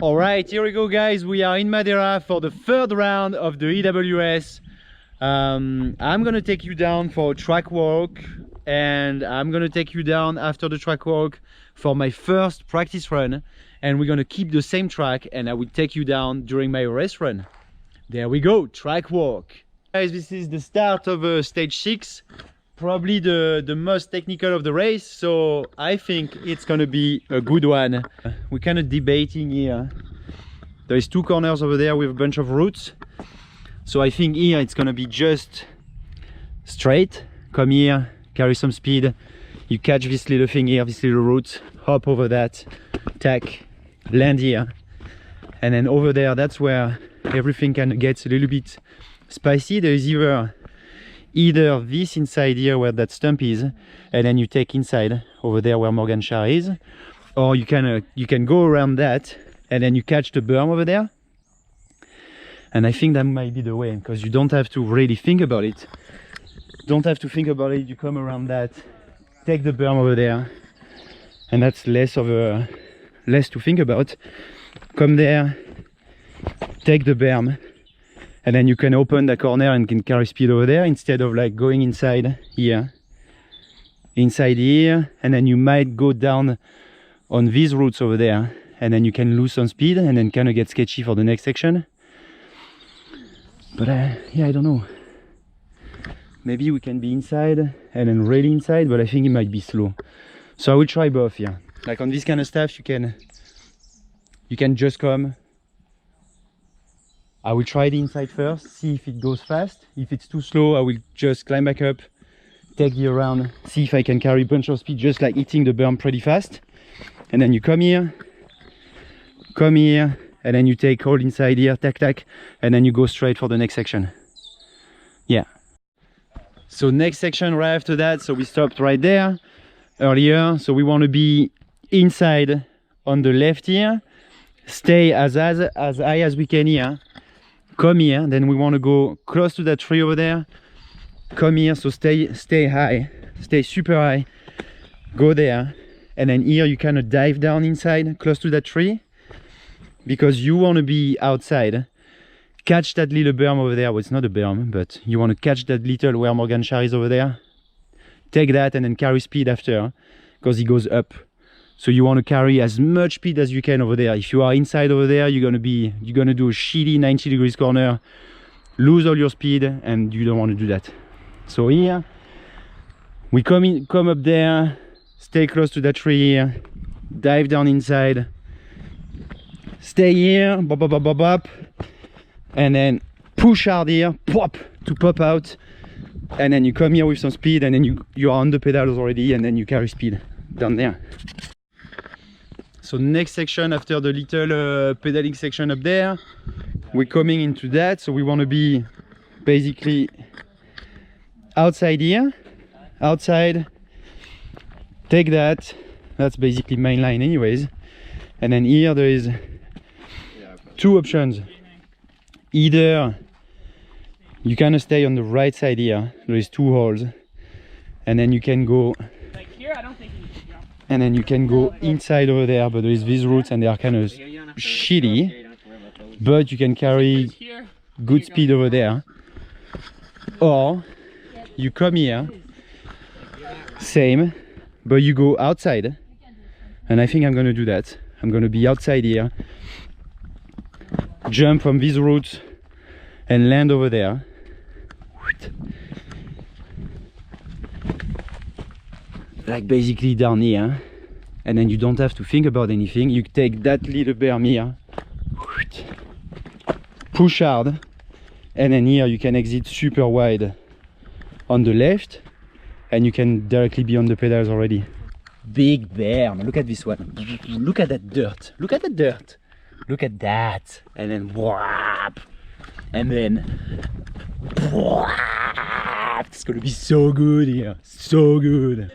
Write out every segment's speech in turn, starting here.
All right, here we go, guys. We are in Madeira for the third round of the EWS. I'm gonna take you down for a track walk, and I'm gonna take you down after the track walk for my first practice run, and we're gonna keep the same track, and I will take you down during my race run. There we go, track walk. Guys, this is the start of stage 6, probably the most technical of the race, so I think it's gonna be a good one. We're kind of debating here. There is 2 corners over there with a bunch of roots, so I think here it's gonna be just straight. Come here, carry some speed, you catch this little thing here, this little root, hop over that, tack, land here, and then over there, that's where everything kind of gets a little bit spicy. There is either this inside here where that stump is, and then you take inside over there where Morganshire is, or you can go around that and then you catch the berm over there. And I think that might be the way, because you don't have to really think about it. Don't have to think about it. You come around that, take the berm over there, and that's less to think about. Come there, take the berm, and then you can open the corner and can carry speed over there instead of like going inside here, and then you might go down on these routes over there, and then you can lose some speed and then kind of get sketchy for the next section. But yeah, I don't know. Maybe we can be inside and then really inside, but I think it might be slow. So I will try both here. Like on this kind of stuff, you can just come. I will try the inside first, see if it goes fast. If it's too slow, I will just climb back up, take the around, see if I can carry a bunch of speed, just like hitting the berm pretty fast. And then you come here, and then you take hold inside here, tack, tack, and then you go straight for the next section. Yeah. So next section right after that, so we stopped right there earlier. So we want to be inside on the left here, stay as high as we can here. Come here, then we want to go close to that tree over there. Come here, so stay high, stay super high, go there, and then here you kind of dive down inside close to that tree, because you want to be outside, catch that little berm over there. Well, it's not a berm, but you want to catch that little where Morganshire is over there, take that and then carry speed after, because it goes up. So you want to carry as much speed as you can over there. If you are inside over there, you're gonna do a shitty 90 degrees corner, lose all your speed, and you don't want to do that. So here we come up there, stay close to that tree here, dive down inside, stay here, bop, bop, bop, bop, bop, and then push hard here, pop, to pop out, and then you come here with some speed, and then you are on the pedals already, and then you carry speed down there. So next section after the little pedaling section up there, we're coming into that. So we want to be basically outside here, outside, take that, that's basically main line anyways. And then here there is 2 options. Either you kind of stay on the right side here, there is 2 holes, and then you can go like here. I don't think and then you can go inside over there, but there is these routes and they are kind of shitty, but you can carry good speed over there. Or you come here, same, but you go outside, and I think I'm gonna do that. I'm gonna be outside here, jump from these routes and land over there. Like basically down here, and then you don't have to think about anything. You take that little berm here, push hard, and then here you can exit super wide on the left, and you can directly be on the pedals already. Big berm, look at this one, look at that dirt, look at the dirt, look at that, and then whap, and then whap. It's gonna be so good here, so good.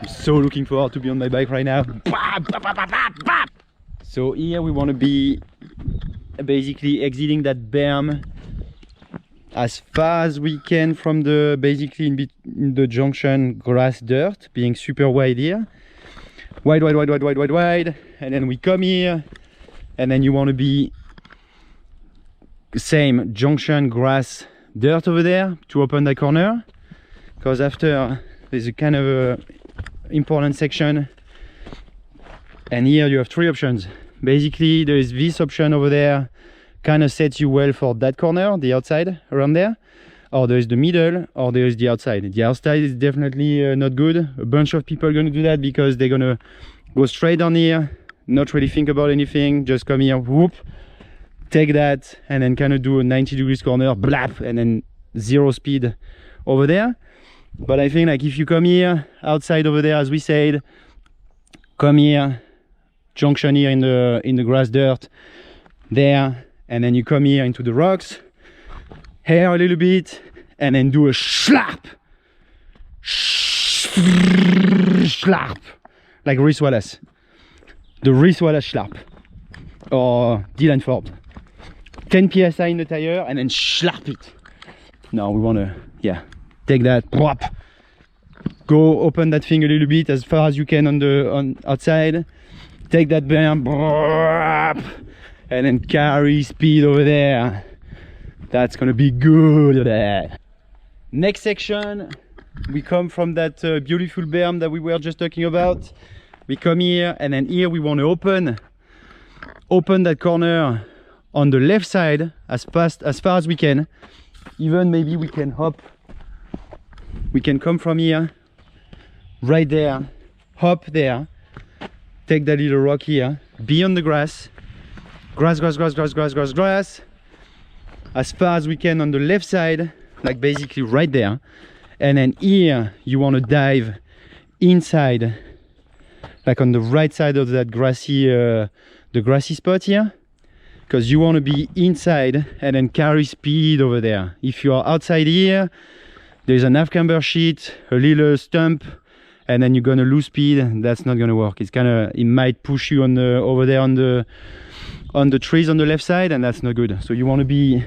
I'm so looking forward to be on my bike right now. So here we want to be basically exiting that berm as far as we can from the basically in the junction grass dirt, being super wide here. Wide, and then we come here and then you want to be same junction grass dirt over there to open that corner, because after there's a kind of a important section, and here you have three options. Basically there is this option over there, kind of sets you well for that corner, the outside around there, or there is the middle, or there is the outside. The outside is definitely not good. A bunch of people are going to do that because they're going to go straight down here, not really think about anything, just come here, whoop, take that, and then kind of do a 90 degrees corner, blap, and then zero speed over there. But I think like if you come here, outside over there, as we said, come here, junction here in the grass dirt, there, and then you come here into the rocks, hair a little bit, and then do a slap, slap, like Reese Wallace, the Reese Wallace slap, or Dylan Ford. 10 psi in the tire and then slap it. Now we want to, yeah, take that, whop, go open that thing a little bit as far as you can on outside, take that berm, whop, and then carry speed over there. That's gonna be good. Next section, we come from that beautiful berm that we were just talking about. We come here, and then here we want to open that corner on the left side as far as we can. Even maybe we can hop, we can come from here, right there, hop there, take that little rock here, be on the grass, grass, as far as we can on the left side, like basically right there. And then here you want to dive inside, like on the right side of that grassy the grassy spot here, because you want to be inside and then carry speed over there. If you are outside here, there's an half camber sheet, a little stump, and then you're gonna lose speed. That's not gonna work. It's kind of, it might push you on the over there on the trees on the left side, and that's not good. So you want to be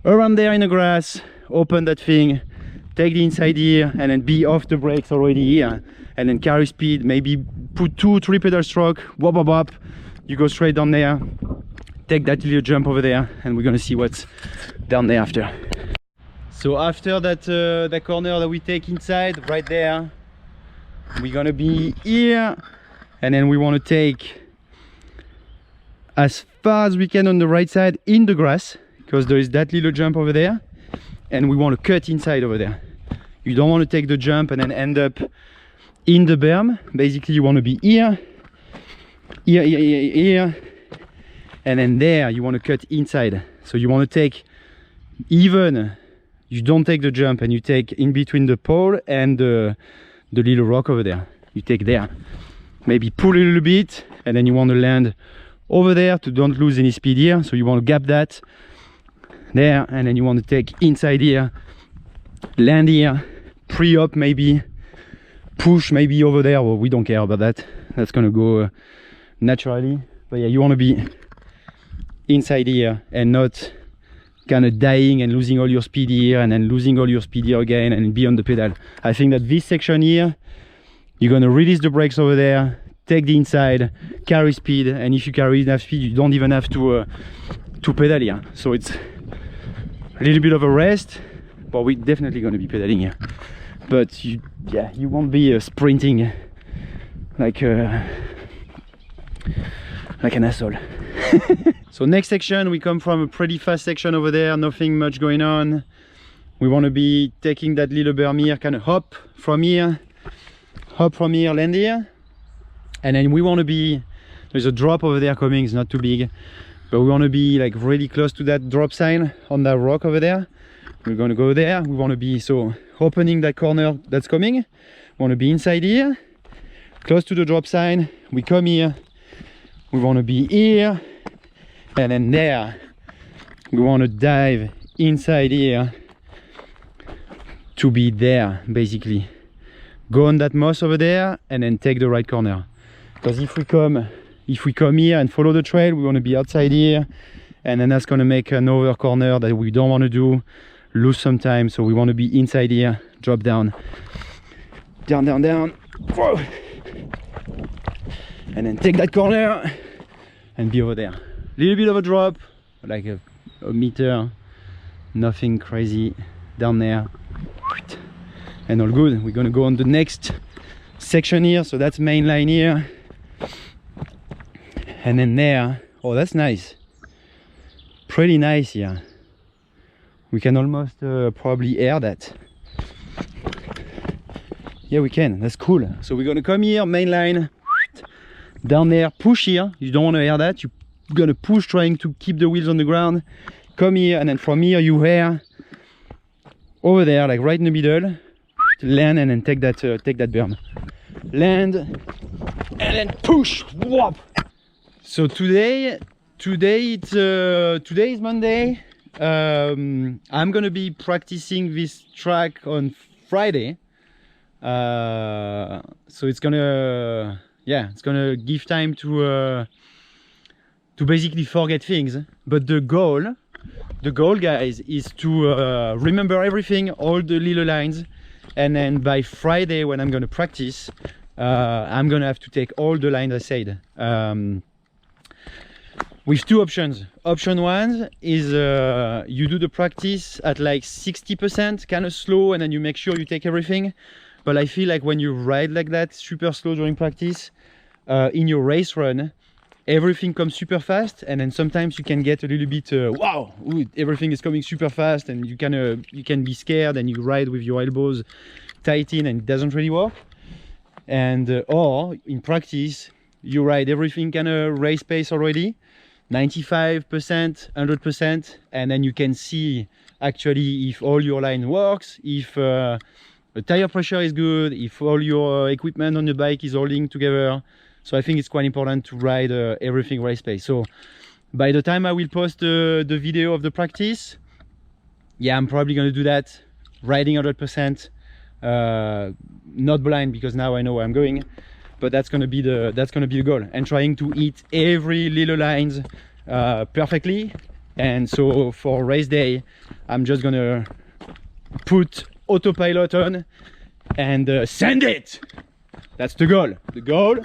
around there in the grass, open that thing, take the inside here, and then be off the brakes already here, and then carry speed. Maybe put 2-3 pedal stroke, wop wop wop, you go straight down there, take that little jump over there, and we're gonna see what's down there after. So after that that corner that we take inside right there, we're gonna be here, and then we want to take as far as we can on the right side in the grass, because there is that little jump over there, and we want to cut inside over there. You don't want to take the jump and then end up in the berm. Basically you want to be here, here, and then there you want to cut inside. So you want to take, even you don't take the jump and you take in between the pole and the little rock over there, you take there, maybe pull a little bit, and then you want to land over there to don't lose any speed here. So you want to gap that there, and then you want to take inside here, land here, pre-up maybe, push maybe over there. Well, we don't care about that, that's gonna go naturally. But yeah, you want to be inside here and not kind of dying and losing all your speed here and then losing all your speed here again and be on the pedal. I think that this section here, you're gonna release the brakes over there, take the inside, carry speed, and if you carry enough speed, you don't even have to pedal here. So it's a little bit of a rest, but we're definitely gonna be pedaling here. But you won't be sprinting like an asshole. So next section, we come from a pretty fast section over there, nothing much going on. We want to be taking that little berm here, kind of hop from here, land here, and then we want to be, there's a drop over there coming, it's not too big, but we want to be like really close to that drop sign on that rock over there. We're going to go there. We want to be, so opening that corner that's coming, we want to be inside here, close to the drop sign. We come here, we want to be here, and then there we want to dive inside here to be there, basically go on that moss over there and then take the right corner. Because if we come here and follow the trail, we want to be outside here, and then that's going to make another corner that we don't want to do, lose some time. So we want to be inside here, drop down, whoa, and then take that corner and be over there. little bit of a drop, like a meter, nothing crazy down there, and all good. We're gonna go on the next section here, so that's main line here, and then there. Oh, that's nice, pretty nice here. We can almost probably air that. Yeah, we can, that's cool. So we're gonna come here, main line, down there, push here. You don't want to air that, you're gonna push trying to keep the wheels on the ground. Come here, and then from here you air over there, like right in the middle, land, and then take that berm. Land, and then push. Whoop. So today is Monday. I'm gonna be practicing this track on Friday. So it's gonna give time to basically forget things. But the goal, guys, is to remember everything, all the little lines, and then by Friday when I'm gonna practice, I'm gonna have to take all the lines I said. With two options. Option one is you do the practice at like 60%, kind of slow, and then you make sure you take everything. But I feel like when you ride like that, super slow during practice, in your race run, everything comes super fast, and then sometimes you can get a little bit wow, ooh, everything is coming super fast, and you can be scared, and you ride with your elbows tight in, and it doesn't really work. And or in practice, you ride everything kind of race pace already, 95%, 100%, and then you can see actually if all your line works, if the tire pressure is good, if all your equipment on the bike is holding together. So I think it's quite important to ride everything race pace. So by the time I will post the video of the practice, yeah, I'm probably going to do that, riding 100%, not blind because now I know where I'm going. But that's gonna be the goal, and trying to hit every little lines perfectly. And so for race day, I'm just gonna put autopilot on and send it. That's the goal. The goal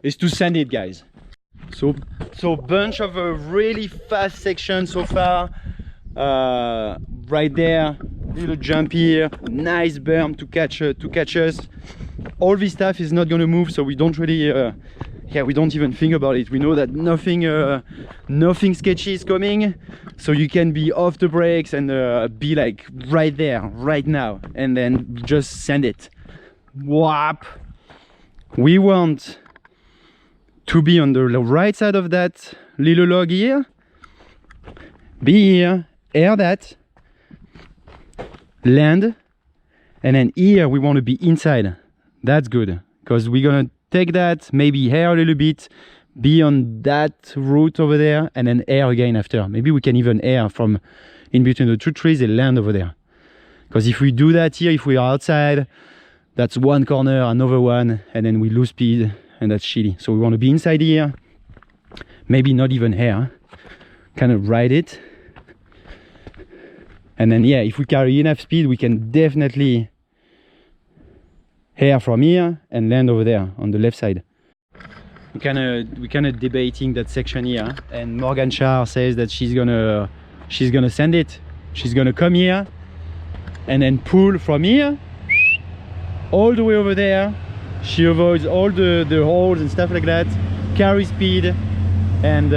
is to send it, guys. So bunch of a really fast section so far. Right there, little jump here, nice berm to catch us. All this stuff is not gonna move, so we don't really we don't even think about it. We know that nothing sketchy is coming, so you can be off the brakes and be like right there, right now, and then just send it. Whap. We want to be on the right side of that little log here, be here, air that, land, and then here we want to be inside. That's good, because we're gonna take that, maybe air a little bit, be on that route over there, and then air again after. Maybe we can even air from in between the two trees and land over there. Because if we do that here, if we are outside, that's one corner, another one, and then we lose speed, and that's shitty. So we want to be inside here, maybe not even air, kind of ride it. And then yeah, if we carry enough speed, we can definitely air from here and land over there on the left side. We kind of debating that section here, and Morgan Char says that she's gonna send it. She's gonna come here and then pull from here all the way over there. She avoids all the holes and stuff like that, carry speed, and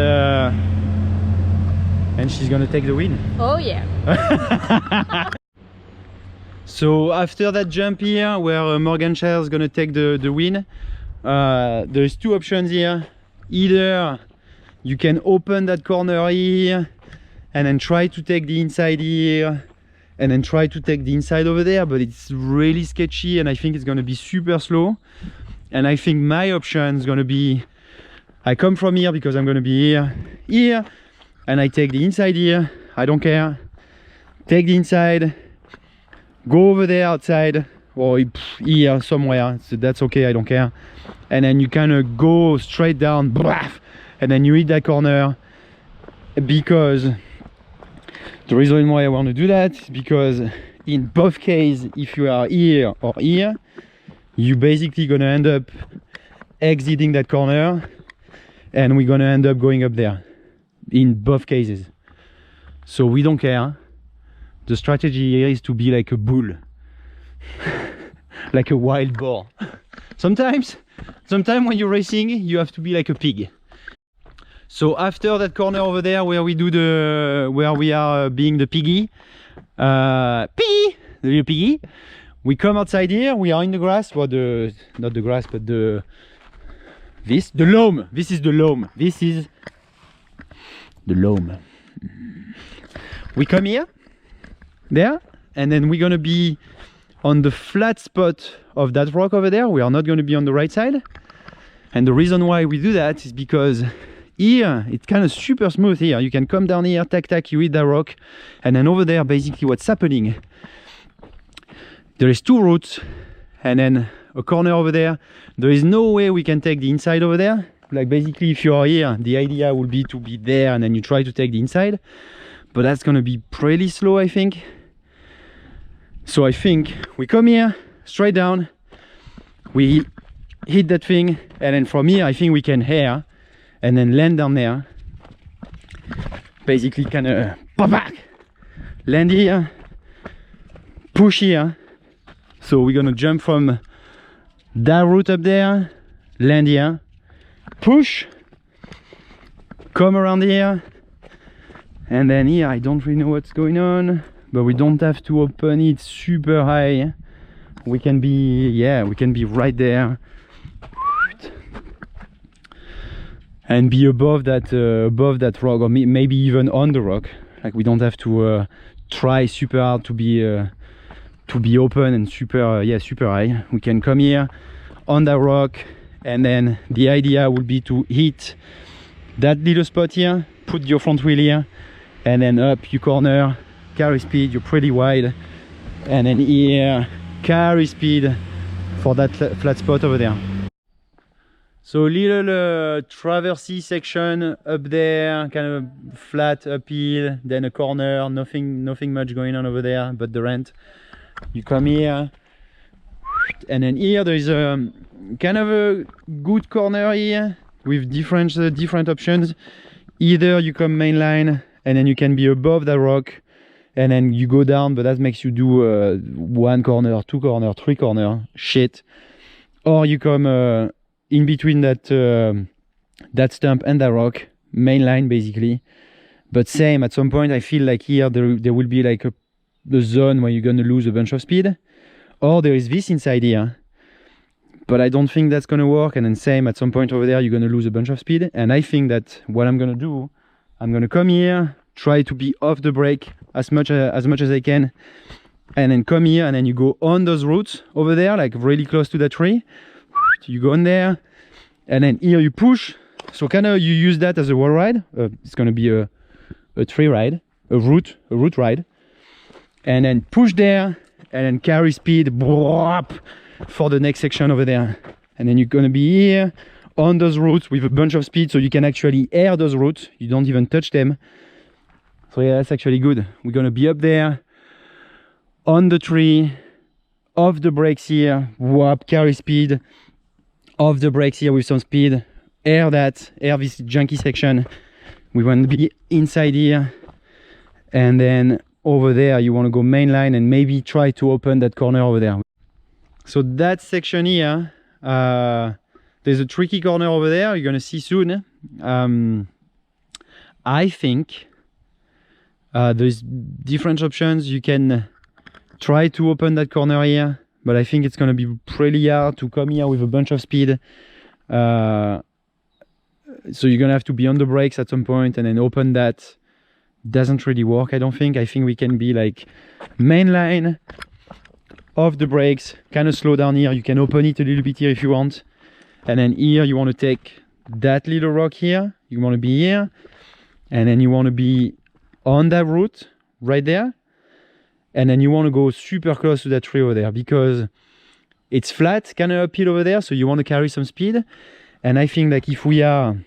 she's gonna take the win. Oh yeah. So after that jump here where Morgan Char is gonna take the win, there's two options here. Either you can open that corner here and then try to take the inside here, and then try to take the inside over there, but it's really sketchy, and I think it's gonna be super slow. And I think my option is gonna be, I come from here because I'm gonna be here, and I take the inside here. I don't care. Take the inside, go over there outside, or here somewhere, so that's okay, I don't care. And then you kind of go straight down, and then you hit that corner. Because the reason why I want to do that is because in both cases, if you are here or here, you basically gonna end up exiting that corner, and we're gonna end up going up there. in both cases. So we don't care. The strategy here is to be like a bull, like a wild boar. Sometimes when you're racing, you have to be like a pig. So after that corner over there where we are being the piggy, the little piggy, we come outside here. We are in the grass. Well, not the grass, but the loam. This is the loam. This is the loam. We come here, there, and then we're gonna be on the flat spot of that rock over there. We are not gonna be on the right side. And the reason why we do that is because here it's kind of super smooth here. You can come down here, tack, you hit that rock, and then over there basically what's happening, there is two routes and then a corner over there. There is no way we can take the inside over there. Like basically if you are here, the idea will be to be there and then you try to take the inside, but that's gonna be pretty slow, I think. So I think we come here, straight down, we hit that thing, and then from here I think we can air and then land down there. Basically kind of land here, push here. So we're gonna jump from that route up there, land here, push, come around here, and then here I don't really know what's going on, but we don't have to open it super high. We can be right there and be above that rock, or maybe even on the rock. Like we don't have to try super hard to be open and super high. We can come here on that rock, and then the idea would be to hit that little spot here, put your front wheel here, and then up you corner, carry speed, you're pretty wide, and then here carry speed for that flat spot over there. So little traversy section up there, kind of flat uphill, then a corner, nothing much going on over there but the rent. You come here, and then here there is a kind of a good corner here with different options. Either you come mainline and then you can be above that rock, and then you go down, but that makes you do one corner, two corner, three corner shit. Or you come in between that stump and that rock, mainline basically. But same, at some point I feel like here there will be like the zone where you're gonna lose a bunch of speed. Or there is this inside here, but I don't think that's gonna work. And then same, at some point over there you're gonna lose a bunch of speed. And I think that what I'm gonna do, I'm gonna come here, try to be off the brake as much as I can, and then come here, and then you go on those routes over there, like really close to that tree. You go on there, and then here you push. So kind of you use that as a wall ride. It's gonna be a tree ride, a route ride, and then push there, and then carry speed for the next section over there. And then you're gonna be here on those routes with a bunch of speed, so you can actually air those routes. You don't even touch them. So yeah, that's actually good. We're gonna be up there on the tree, off the brakes here, carry speed, off the brakes here with some speed, air this junky section. We want to be inside here, and then over there you want to go mainline and maybe try to open that corner over there. So that section here, there's a tricky corner over there, you're gonna see soon. I think there's different options. You can try to open that corner here, but I think it's gonna be pretty hard to come here with a bunch of speed. So you're gonna have to be on the brakes at some point and then open that. Doesn't really work, I don't think. I think we can be like mainline, off the brakes, kind of slow down here. You can open it a little bit here if you want, and then here you want to take that little rock here, you want to be here, and then you want to be on that route right there, and then you want to go super close to that tree over there because it's flat, kind of uphill over there, so you want to carry some speed. And I think like if we are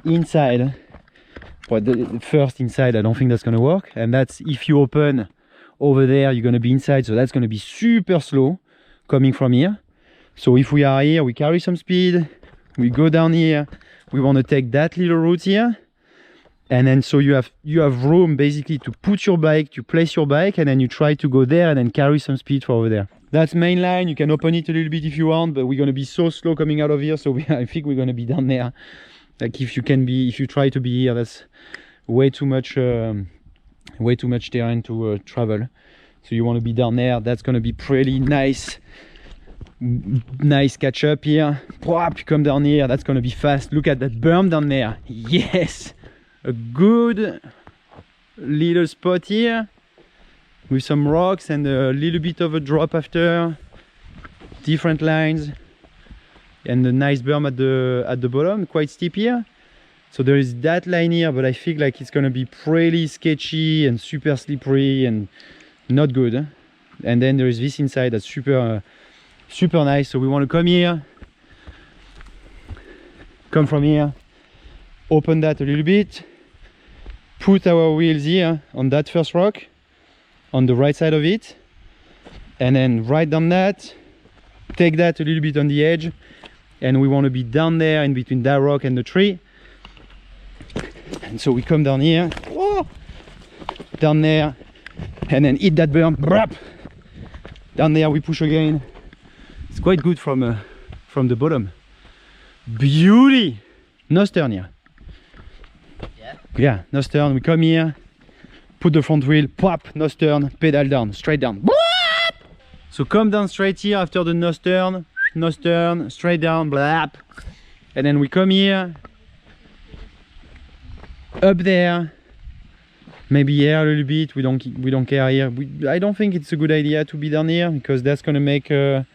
inside, well, the first inside, I don't think that's gonna work, and that's if you open over there, you're gonna be inside, so that's gonna be super slow coming from here. So if we are here, we carry some speed, we go down here, we want to take that little route here, And then so you have room basically to put your bike, to place your bike, and then you try to go there and then carry some speed for over there. That's main line. You can open it a little bit if you want, but we're going to be so slow coming out of here, so I think we're going to be down there. Like if you try to be here, that's way too much terrain to travel. So you want to be down there. That's going to be pretty nice catch up here. You come down here, that's going to be fast. Look at that berm down there. Yes, a good little spot here with some rocks and a little bit of a drop after, different lines, and a nice berm at the bottom, quite steep here. So there is that line here, but I feel like it's gonna be pretty sketchy and super slippery and not good. And then there is this inside that's super nice. So we want to come here, come from here, open that a little bit, put our wheels here on that first rock on the right side of it, and then right down that, take that a little bit on the edge, and we want to be down there in between that rock and the tree. And so we come down here, whoa, down there, and then hit that berm, down there we push again. It's quite good from the bottom. Beauty! No stern here. Yeah, no stern. We come here, put the front wheel, pop, no stern, pedal down, straight down. So come down straight here after the no stern, straight down, blap. And then we come here, up there, maybe here a little bit. We don't care here. I don't think it's a good idea to be down here because that's gonna make a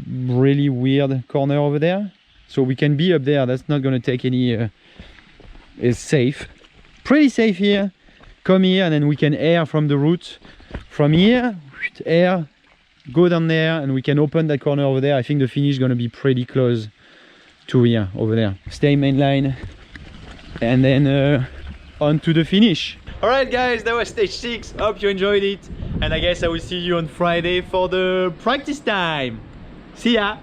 really weird corner over there. So we can be up there. That's not gonna take any. It's safe, pretty safe here. Come here and then we can air from the route. From here, air, go down there, and we can open that corner over there. I think the finish is gonna be pretty close to here, over there. Stay main line, and then on to the finish. All right, guys, that was stage 6. Hope you enjoyed it, and I guess I will see you on Friday for the practice time. See ya.